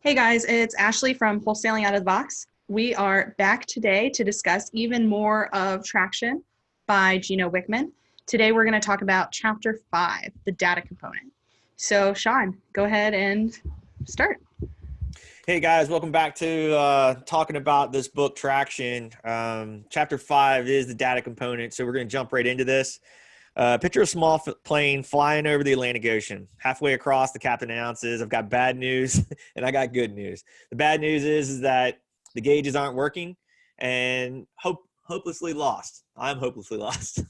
Hey guys, it's Ashley from Wholesaling Out of the Box. We are back today to discuss even more of Traction by Gino Wickman. Today we're going to talk about Chapter 5, the data component. So Shawn, go ahead and start. Hey guys, welcome back to talking about this book, Traction. Chapter 5 is the data component, so we're going to jump right into this. Picture a small plane flying over the Atlantic Ocean. Halfway across, the captain announces, I've got bad news and I got good news. The bad news is that the gauges aren't working and hopelessly lost. I'm hopelessly lost.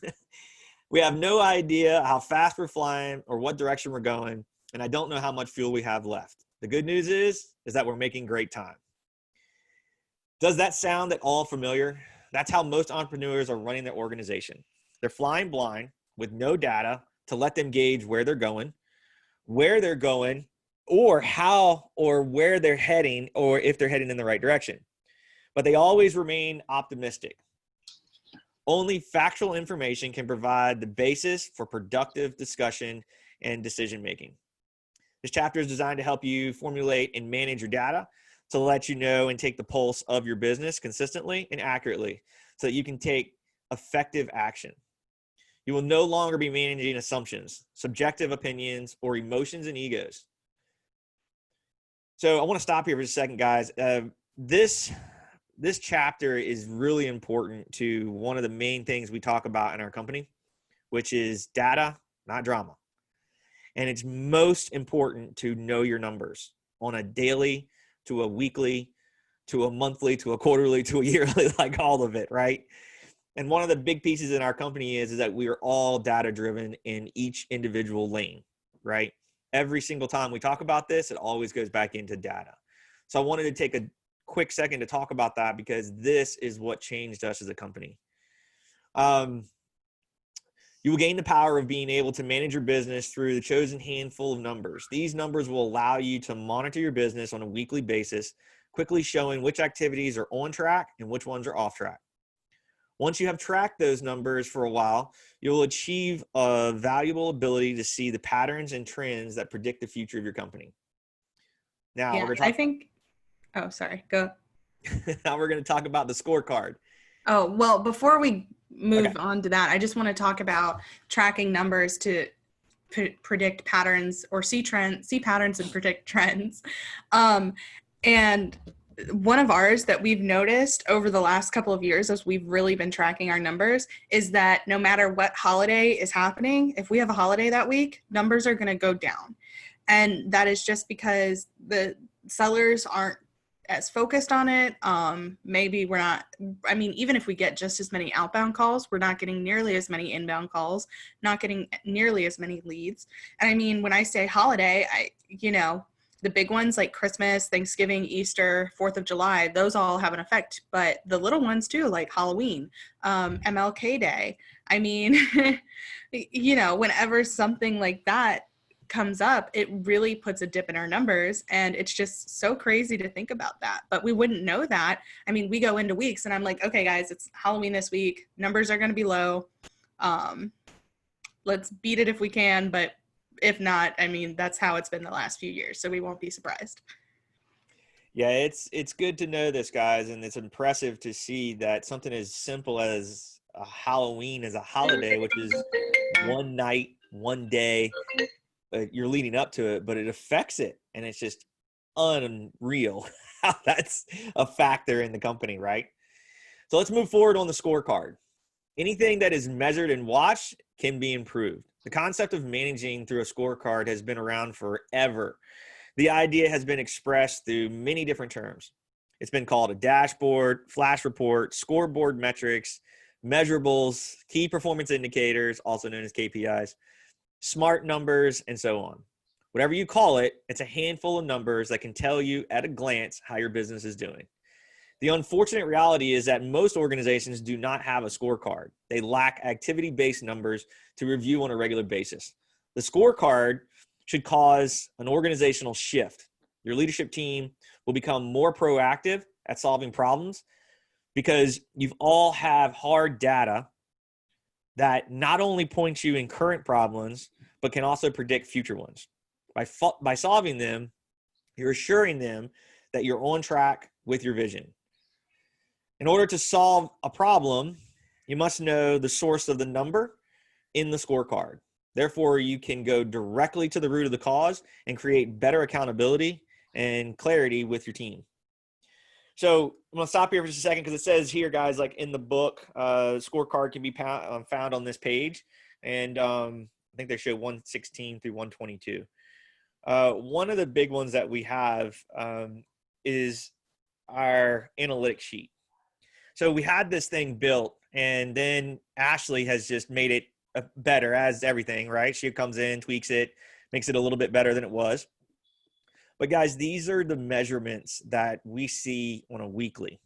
We have no idea how fast we're flying or what direction we're going, and I don't know how much fuel we have left. The good news is that we're making great time. Does that sound at all familiar? That's how most entrepreneurs are running their organization. They're flying blind with no data to let them gauge where they're going, or how or where they're heading, or if they're heading in the right direction. But they always remain optimistic. Only factual information can provide the basis for productive discussion and decision making. This chapter is designed to help you formulate and manage your data to let you know and take the pulse of your business consistently and accurately so that you can take effective action. You will no longer be managing assumptions, subjective opinions, or emotions and egos. So I want to stop here for a second, guys. This chapter is really important to one of the main things we talk about in our company, which is data, not drama. And it's most important to know your numbers on a daily, to a weekly, to a monthly, to a quarterly, to a yearly, like all of it, right? And one of the big pieces in our company is that we are all data driven in each individual lane, right? Every single time we talk about this, it always goes back into data. So I wanted to take a quick second to talk about that because this is what changed us as a company. You will gain the power of being able to manage your business through the chosen handful of numbers. These numbers will allow you to monitor your business on a weekly basis, quickly showing which activities are on track and which ones are off track. Once you have tracked those numbers for a while, you'll achieve a valuable ability to see the patterns and trends that predict the future of your company. Now, Yeah, I think, oh, sorry, go. Now we're going to talk about the scorecard. Oh, well, before we move on to that, I just want to talk about tracking numbers to predict patterns or see patterns and predict trends. And one of ours that we've noticed over the last couple of years as we've really been tracking our numbers is that no matter what holiday is happening, if we have a holiday that week, numbers are going to go down. And that is just because the sellers aren't as focused on it. Maybe we're not, I mean, even if we get just as many outbound calls, we're not getting nearly as many inbound calls, not getting nearly as many leads. And I mean, when I say holiday, the big ones like Christmas, Thanksgiving, Easter, 4th of July, those all have an effect, but the little ones too, like Halloween, MLK Day. I mean, whenever something like that comes up, it really puts a dip in our numbers, and it's just so crazy to think about that. But we wouldn't know that. I mean, we go into weeks and I'm like, okay guys, it's Halloween this week, numbers are going to be low, let's beat it if we can, but if not, I mean, that's how it's been the last few years, so we won't be surprised. Yeah, it's good to know this, guys, and it's impressive to see that something as simple as a Halloween as a holiday, which is one night, one day, you're leading up to it, but it affects it, and it's just unreal how that's a factor in the company, right? So let's move forward on the scorecard. Anything that is measured and watched can be improved. The concept of managing through a scorecard has been around forever. The idea has been expressed through many different terms. It's been called a dashboard, flash report, scoreboard metrics, measurables, key performance indicators, also known as KPIs, smart numbers, and so on. Whatever you call it, it's a handful of numbers that can tell you at a glance how your business is doing. The unfortunate reality is that most organizations do not have a scorecard. They lack activity-based numbers to review on a regular basis. The scorecard should cause an organizational shift. Your leadership team will become more proactive at solving problems because you've all have hard data that not only points you in current problems, but can also predict future ones. By solving them, You're assuring them that you're on track with your vision. In order to solve a problem, you must know the source of the number in the scorecard. Therefore, you can go directly to the root of the cause and create better accountability and clarity with your team. So I'm going to stop here for just a second because it says here, guys, like in the book, scorecard can be found on this page. And I think they show 116 through 122. One of the big ones that we have is our analytics sheet. So we had this thing built, and then Ashley has just made it better as everything, right? She comes in, tweaks it, makes it a little bit better than it was. But guys, these are the measurements that we see on a weekly,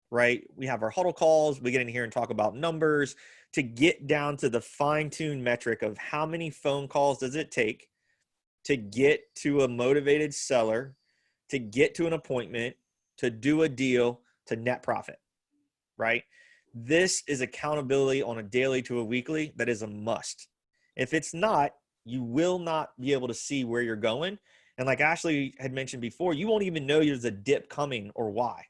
right? We have our huddle calls. We get in here and talk about numbers to get down to the fine-tuned metric of how many phone calls does it take to get to a motivated seller, to get to an appointment, to do a deal, to net profit, right? This is accountability on a daily to a weekly that is a must. If it's not, you will not be able to see where you're going. And like Ashley had mentioned before, you won't even know there's a dip coming or why,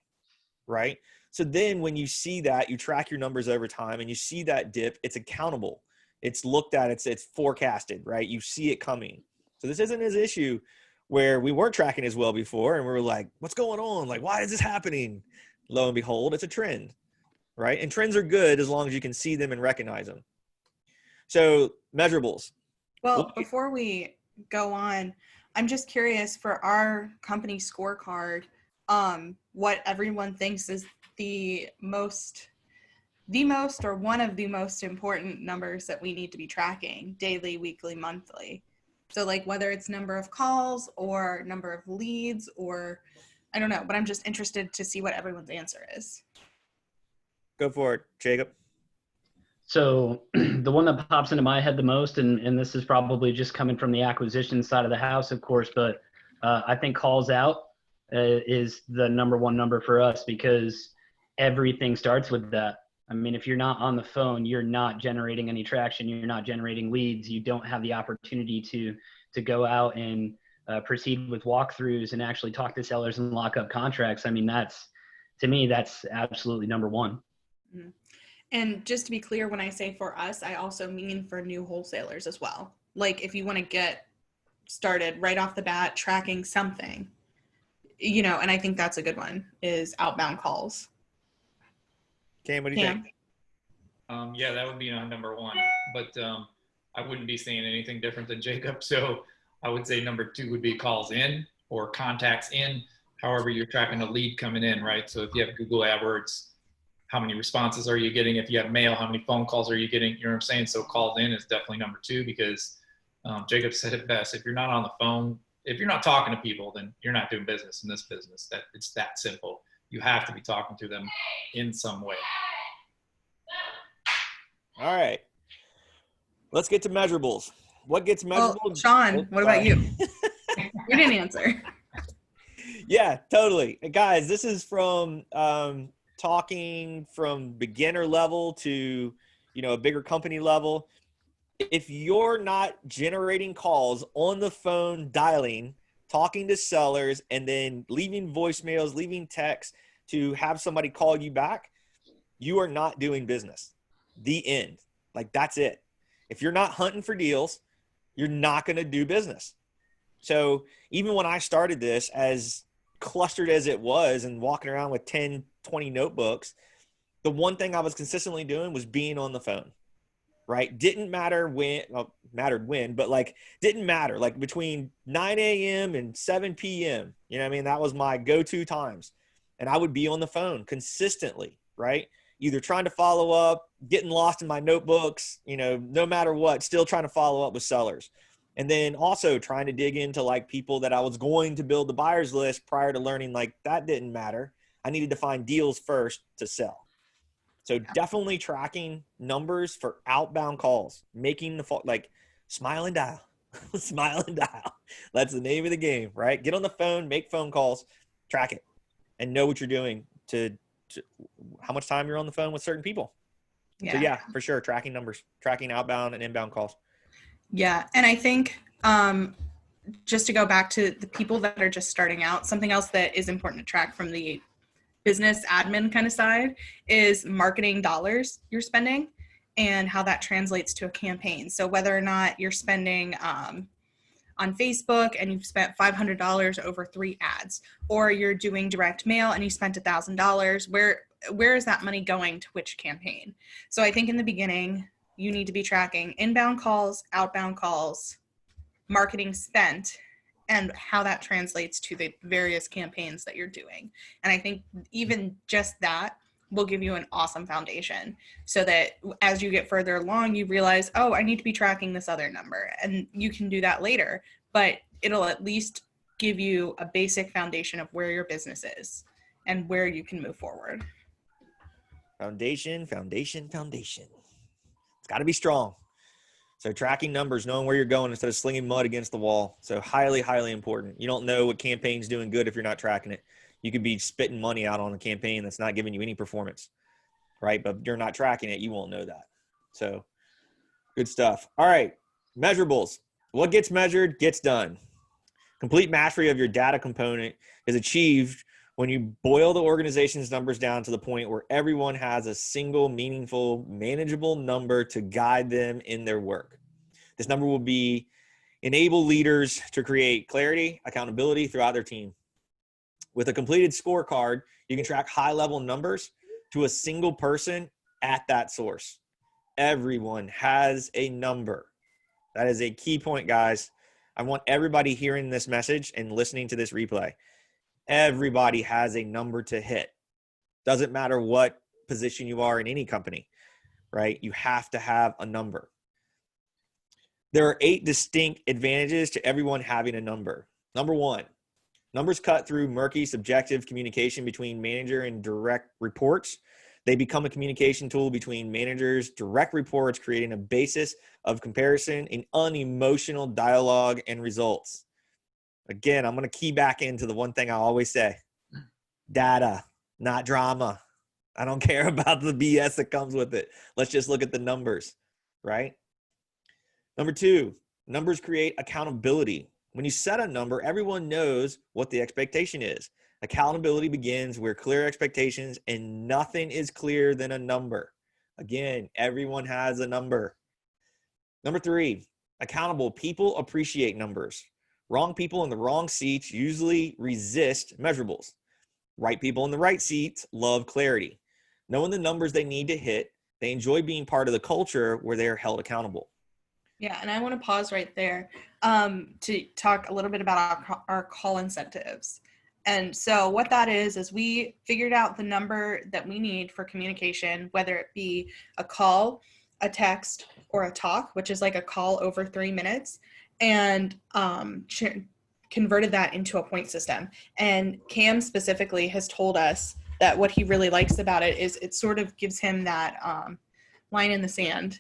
right? So then when you see that, you track your numbers over time and you see that dip, it's accountable. It's looked at, it's forecasted, right? You see it coming. So this isn't an issue where we weren't tracking as well before and we were like, what's going on? Like, why is this happening? Lo and behold, it's a trend, right? And trends are good as long as you can see them and recognize them. So measurables. Well, before we go on, I'm just curious for our company scorecard, what everyone thinks is the most or one of the most important numbers that we need to be tracking daily, weekly, monthly. So like whether it's number of calls or number of leads or I don't know, but I'm just interested to see what everyone's answer is. Go for it, Jacob. So the one that pops into my head the most, and this is probably just coming from the acquisition side of the house, of course, but I think calls out is the number one number for us because everything starts with that. I mean, if you're not on the phone, you're not generating any traction. You're not generating leads. You don't have the opportunity to go out and proceed with walkthroughs and actually talk to sellers and lock up contracts. I mean, to me, that's absolutely number one. Mm-hmm. And just to be clear, when I say for us, I also mean for new wholesalers as well. Like if you want to get started right off the bat, tracking something, and I think that's a good one is outbound calls. Cam, what do you think? Yeah, that would be number one, but I wouldn't be saying anything different than Jacob. So I would say number two would be calls in or contacts in, however you're tracking a lead coming in, right? So if you have Google AdWords, how many responses are you getting? If you have mail, how many phone calls are you getting? You know what I'm saying? So calls in is definitely number two because Jacob said it best. If you're not on the phone, if you're not talking to people, then you're not doing business in this business. That it's that simple. You have to be talking to them in some way. All right. Let's get to measurables. What gets measurable? Well, Shawn, what about you? You didn't answer. Yeah, totally. Guys, this is from talking from beginner level to, a bigger company level. If you're not generating calls on the phone, dialing, talking to sellers, and then leaving voicemails, leaving texts to have somebody call you back, you are not doing business. The end. Like that's it. If you're not hunting for deals, you're not going to do business. So even when I started this, as clustered as it was and walking around with 10, 20 notebooks, the one thing I was consistently doing was being on the phone, right? Didn't matter when, well, mattered when, but like didn't matter. Like between 9 a.m. and 7 p.m., that was my go-to times. And I would be on the phone consistently, right? Either trying to follow up, getting lost in my notebooks, no matter what, still trying to follow up with sellers. And then also trying to dig into like people that I was going to build the buyers list prior to learning like that didn't matter. I needed to find deals first to sell. So definitely tracking numbers for outbound calls, making the smile and dial, smile and dial. That's the name of the game, right? Get on the phone, make phone calls, track it, and know what you're doing to how much time you're on the phone with certain people. Yeah. So yeah, for sure. Tracking numbers, tracking outbound and inbound calls. Yeah. And I think just to go back to the people that are just starting out, something else that is important to track from the business admin kind of side is marketing dollars you're spending and how that translates to a campaign. So whether or not you're spending on Facebook and you've spent $500 over 3 ads, or you're doing direct mail and you spent $1,000, where is that money going to which campaign? So I think in the beginning, you need to be tracking inbound calls, outbound calls, marketing spent, and how that translates to the various campaigns that you're doing. And I think even just that will give you an awesome foundation so that as you get further along, you realize, oh, I need to be tracking this other number. And you can do that later, but it'll at least give you a basic foundation of where your business is and where you can move forward. Foundation. It's got to be strong. So tracking numbers, knowing where you're going instead of slinging mud against the wall. So highly, highly important. You don't know what campaign's doing good if you're not tracking it. You could be spitting money out on a campaign that's not giving you any performance, right? But you're not tracking it, you won't know that. So good stuff. All right, measurables. What gets measured gets done. Complete mastery of your data component is achieved when you boil the organization's numbers down to the point where everyone has a single, meaningful, manageable number to guide them in their work. This number will enable leaders to create clarity, accountability throughout their team. With a completed scorecard, you can track high-level numbers to a single person at that source. Everyone has a number. That is a key point, guys. I want everybody hearing this message and listening to this replay. Everybody has a number to hit. Doesn't matter what position you are in any company, right? You have to have a number. There are 8 distinct advantages to everyone having a number. Number 1, numbers cut through murky, subjective communication between manager and direct reports. They become a communication tool between managers, direct reports, creating a basis of comparison in unemotional dialogue and results. Again, I'm going to key back into the one thing I always say. Data, not drama. I don't care about the BS that comes with it. Let's just look at the numbers, right? Number 2, numbers create accountability. When you set a number, everyone knows what the expectation is. Accountability begins where clear expectations, and nothing is clearer than a number. Again, everyone has a number. Number 3, accountable people appreciate numbers. Wrong people in the wrong seats usually resist measurables. Right people in the right seats love clarity. Knowing the numbers they need to hit, they enjoy being part of the culture where they are held accountable. Yeah, and I want to pause right there to talk a little bit about our call incentives. And so what that is we figured out the number that we need for communication, whether it be a call, a text, or a talk, which is like a call over 3 minutes, and converted that into a point system. And Cam specifically has told us that what he really likes about it is it sort of gives him that line in the sand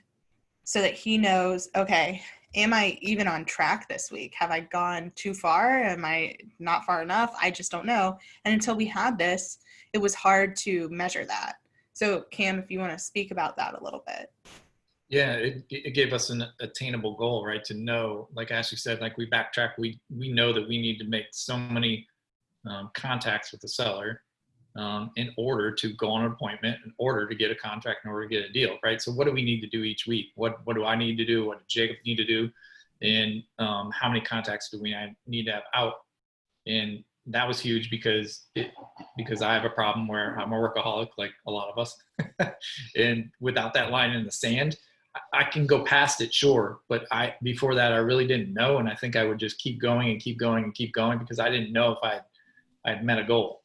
so that he knows, okay, am I even on track this week? Have I gone too far? Am I not far enough? I just don't know. And until we had this, it was hard to measure that. So Cam, if you want to speak about that a little bit. Yeah, it gave us an attainable goal, right? To know, like Ashley said, like we backtrack, we know that we need to make so many contacts with the seller in order to go on an appointment, in order to get a contract, in order to get a deal, right? So what do we need to do each week? What do I need to do? What does Jacob need to do? And how many contacts do we need to have out? And that was huge because I have a problem where I'm a workaholic, like a lot of us. And without that line in the sand, I can go past it, sure. But before that, I really didn't know. And I think I would just keep going and keep going and keep going because I didn't know if I'd met a goal.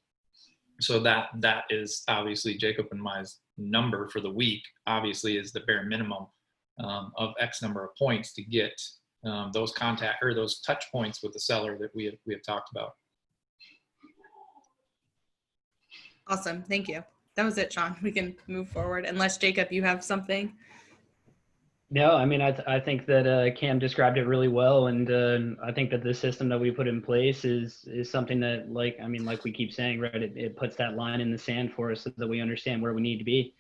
So that is obviously Jacob and my number for the week, obviously is the bare minimum of X number of points to get those those touch points with the seller that we have talked about. Awesome. Thank you. That was it, Shawn. We can move forward unless Jacob, you have something. No, I mean, I think that Cam described it really well. And I think that the system that we put in place is something that, like we keep saying, right, it puts that line in the sand for us so that we understand where we need to be.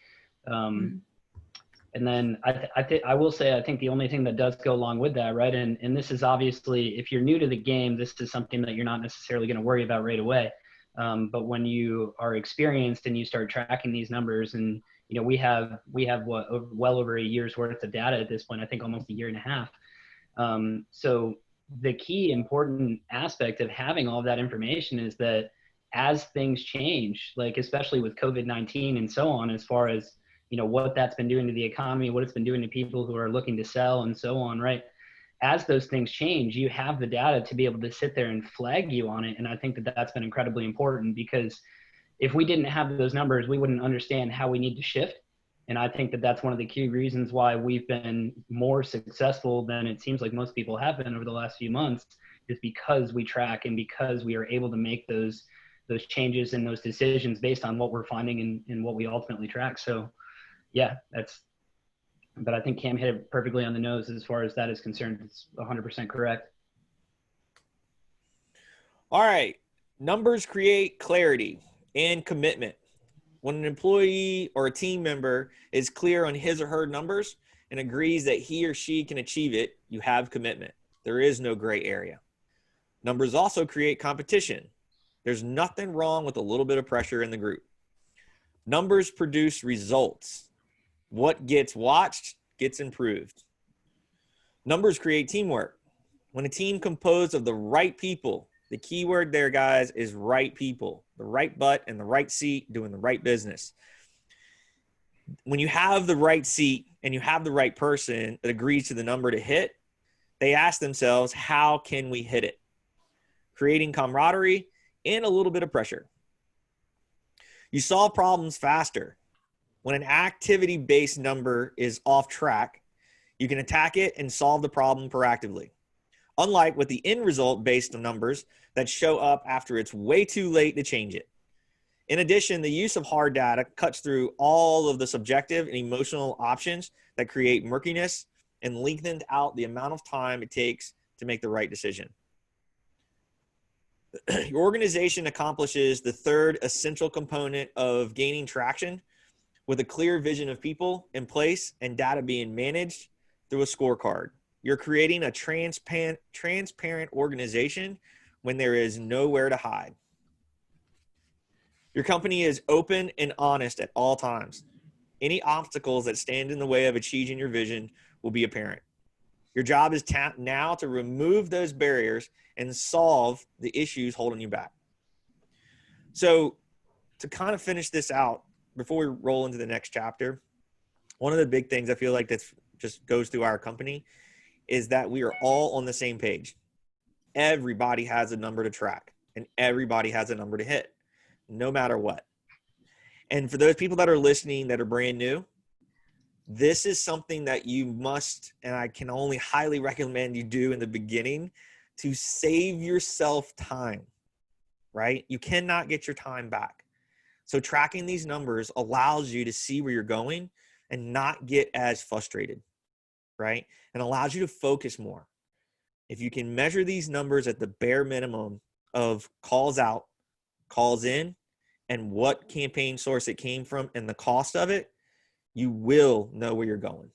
And then I will say, I think the only thing that does go along with that, right? And this is obviously, if you're new to the game, this is something that you're not necessarily going to worry about right away. But when you are experienced and you start tracking these numbers, and we have well over a year's worth of data at this point, I think almost a year and a half. So the key important aspect of having all of that information is that as things change, like especially with COVID-19 and so on, as far as what that's been doing to the economy, what it's been doing to people who are looking to sell and so on, right? As those things change, you have the data to be able to sit there and flag you on it. And I think that that's been incredibly important, because if we didn't have those numbers, we wouldn't understand how we need to shift. And I think that that's one of the key reasons why we've been more successful than it seems like most people have been over the last few months, is because we track and because we are able to make those changes and those decisions based on what we're finding and what we ultimately track. So yeah, but I think Cam hit it perfectly on the nose as far as that is concerned. It's 100% correct. All right. Numbers create clarity and commitment. When an employee or a team member is clear on his or her numbers and agrees that he or she can achieve it, you have commitment. There is no gray area. Numbers also create competition. There's nothing wrong with a little bit of pressure in the group. Numbers produce results. What gets watched gets improved. Numbers create teamwork. When a team composed of the right people, the key word there, guys, is right people, the right butt in the right seat doing the right business. When you have the right seat and you have the right person that agrees to the number to hit, they ask themselves, how can we hit it? Creating camaraderie and a little bit of pressure. You solve problems faster. When an activity-based number is off track, you can attack it and solve the problem proactively. Unlike with the end result based on numbers that show up after it's way too late to change it. In addition, the use of hard data cuts through all of the subjective and emotional options that create murkiness and lengthened out the amount of time it takes to make the right decision. Your organization accomplishes the third essential component of gaining traction with a clear vision of people in place and data being managed through a scorecard. You're creating a transparent organization when there is nowhere to hide. Your company is open and honest at all times. Any obstacles that stand in the way of achieving your vision will be apparent. Your job is now to remove those barriers and solve the issues holding you back. So to kind of finish this out, before we roll into the next chapter, one of the big things I feel like that's just goes through our company is that we are all on the same page. Everybody has a number to track and everybody has a number to hit, no matter what. And for those people that are listening that are brand new, this is something that you must, and I can only highly recommend you do in the beginning to save yourself time, right? You cannot get your time back. So tracking these numbers allows you to see where you're going and not get as frustrated, right? And allows you to focus more. If you can measure these numbers at the bare minimum of calls out, calls in, and what campaign source it came from and the cost of it, you will know where you're going.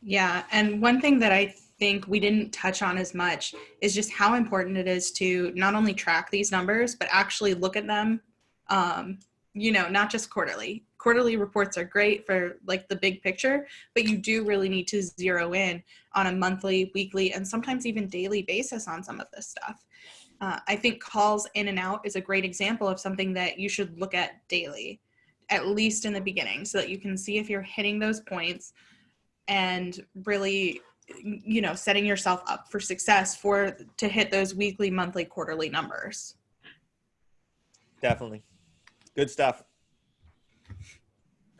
Yeah, and one thing that I think we didn't touch on as much is just how important it is to not only track these numbers, but actually look at them, not just quarterly. Quarterly reports are great for like the big picture, but you do really need to zero in on a monthly, weekly, and sometimes even daily basis on some of this stuff. I think calls in and out is a great example of something that you should look at daily, at least in the beginning, so that you can see if you're hitting those points and really, setting yourself up for success to hit those weekly, monthly, quarterly numbers. Definitely. Good stuff.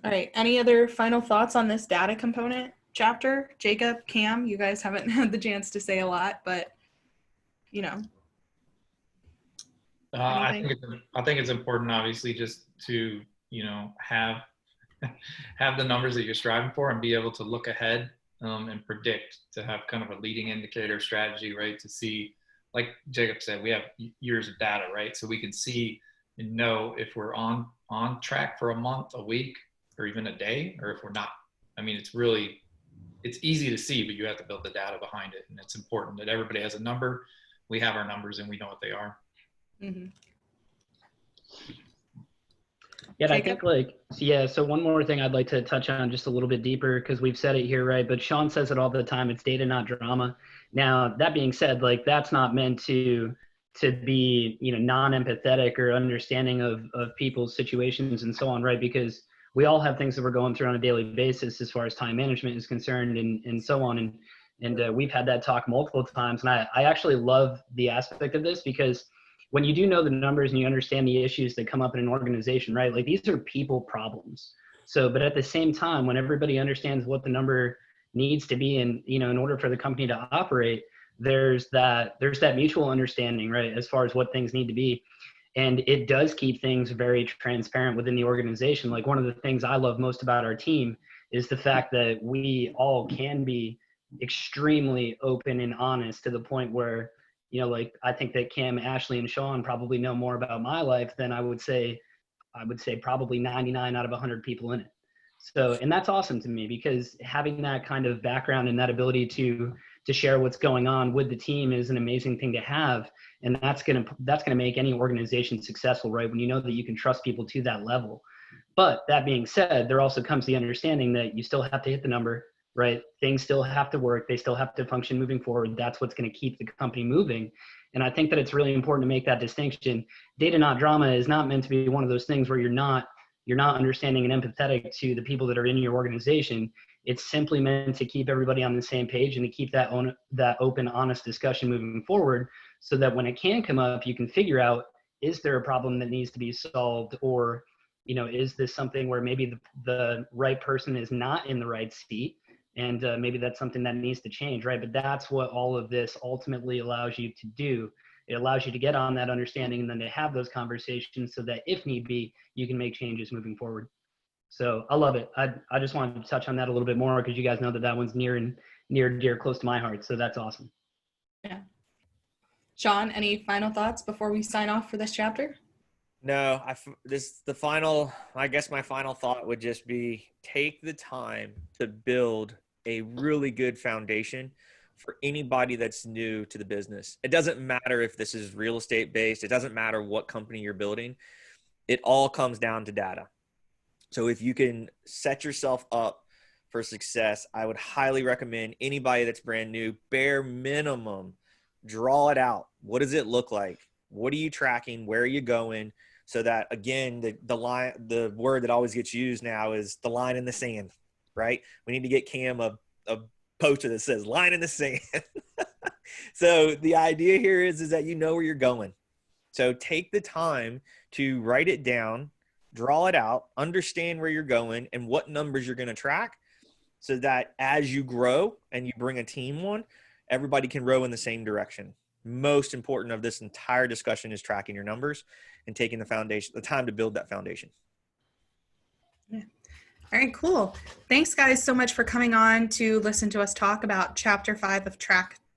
All right. Any other final thoughts on this data component chapter? Jacob, Cam, you guys haven't had the chance to say a lot, but I think it's important, obviously, just to have the numbers that you're striving for and be able to look ahead and predict, to have kind of a leading indicator strategy, right? To see, like Jacob said, we have years of data, right? So we can see and know if we're on track for a month, a week, or even a day, or if we're not. I mean, it's easy to see, but you have to build the data behind it. And it's important that everybody has a number. We have our numbers and we know what they are. Mm-hmm. Yeah, I think so one more thing I'd like to touch on just a little bit deeper, because we've said it here, right? But Shawn says it all the time. It's data, not drama. Now, that being said, like, that's not meant to be, non-empathetic or understanding of people's situations and so on, right? Because we all have things that we're going through on a daily basis as far as time management is concerned and so on. And we've had that talk multiple times. And I actually love the aspect of this, because when you do know the numbers and you understand the issues that come up in an organization, right? Like, these are people problems. So, but at the same time, when everybody understands what the number needs to be in order for the company to operate, there's that mutual understanding, right? As far as what things need to be. And it does keep things very transparent within the organization. Like, one of the things I love most about our team is the fact that we all can be extremely open and honest, to the point where, like, I think that Kim, Ashley, and Shawn probably know more about my life than I would say probably 99 out of 100 people in it. So, and that's awesome to me, because having that kind of background and that ability to share what's going on with the team is an amazing thing to have. And that's going to make any organization successful, right? When you know that you can trust people to that level. But that being said, there also comes the understanding that you still have to hit the number, right? Things still have to work. They still have to function moving forward. That's what's going to keep the company moving. And I think that it's really important to make that distinction. Data, not drama is not meant to be one of those things where you're not understanding and empathetic to the people that are in your organization. It's simply meant to keep everybody on the same page and to keep that open, honest discussion moving forward, so that when it can come up, you can figure out, is there a problem that needs to be solved? Or, is this something where maybe the right person is not in the right seat? And maybe that's something that needs to change, right? But that's what all of this ultimately allows you to do. It allows you to get on that understanding and then to have those conversations, so that if need be, you can make changes moving forward. So I love it. I just wanted to touch on that a little bit more, because you guys know that one's near and dear, close to my heart. So that's awesome. Yeah. Shawn, any final thoughts before we sign off for this chapter? No, I guess my final thought would just be, take the time to build a really good foundation for anybody that's new to the business. It doesn't matter if this is real estate based. It doesn't matter what company you're building. It all comes down to data. So if you can set yourself up for success, I would highly recommend anybody that's brand new, bare minimum, draw it out. What does it look like? What are you tracking? Where are you going? So that, again, the word that always gets used now is the line in the sand, right? We need to get Cam a poster that says line in the sand. So the idea here is that you know where you're going. So take the time to write it down, draw it out, understand where you're going and what numbers you're going to track, so that as you grow and you bring a team on, everybody can row in the same direction. Most important of this entire discussion is tracking your numbers and taking the time to build that foundation. Yeah. All right, cool. Thanks, guys, so much for coming on to listen to us talk about Chapter 5 of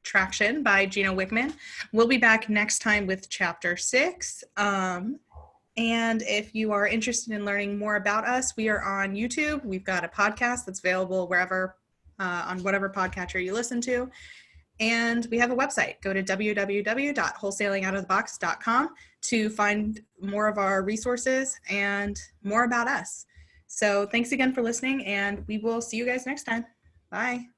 Traction by Gino Wickman. We'll be back next time with Chapter 6. And if you are interested in learning more about us, we are on YouTube. We've got a podcast that's available wherever, on whatever podcatcher you listen to. And we have a website. Go to www.wholesalingoutofthebox.com to find more of our resources and more about us. So thanks again for listening, and we will see you guys next time. Bye.